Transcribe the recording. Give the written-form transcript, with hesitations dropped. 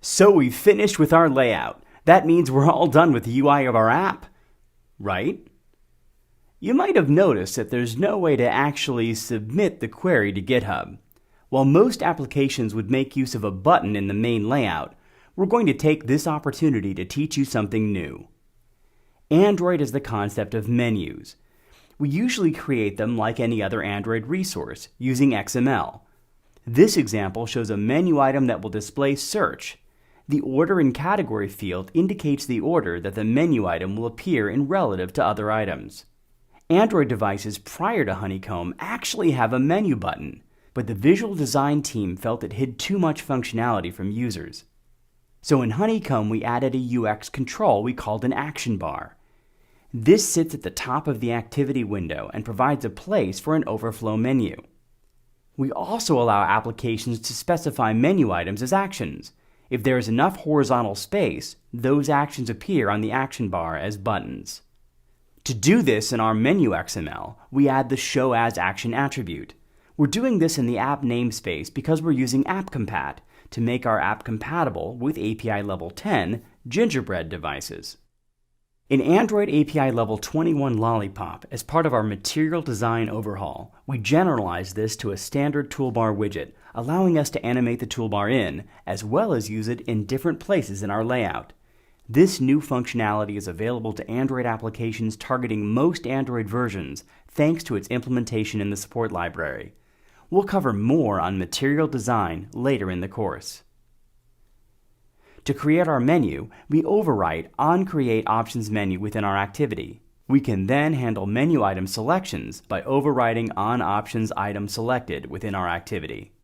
So we've finished with our layout. That means we're all done with the UI of our app, right? You might have noticed that there's no way to actually submit the query to GitHub. While most applications would make use of a button in the main layout, we're going to take this opportunity to teach you something new. Android is the concept of menus. We usually create them like any other Android resource, using XML. This example shows a menu item that will display search. The order and category field indicates the order that the menu item will appear in relative to other items. Android devices prior to Honeycomb actually have a menu button, but the visual design team felt it hid too much functionality from users. So in Honeycomb, we added a UX control we called an action bar. This sits at the top of the activity window and provides a place for an overflow menu. We also allow applications to specify menu items as actions. If there is enough horizontal space, those actions appear on the action bar as buttons. To do this in our menu XML, we add the Show As Action attribute. We're doing this in the app namespace because we're using AppCompat to make our app compatible with API Level 10 Gingerbread devices. In Android API Level 21 Lollipop, as part of our material design overhaul, we generalized this to a standard toolbar widget, allowing us to animate the toolbar in, as well as use it in different places in our layout. This new functionality is available to Android applications targeting most Android versions, thanks to its implementation in the support library. We'll cover more on material design later in the course. To create our menu, we overwrite onCreateOptions menu within our activity. We can then handle menu item selections by overriding onOptions item selected within our activity.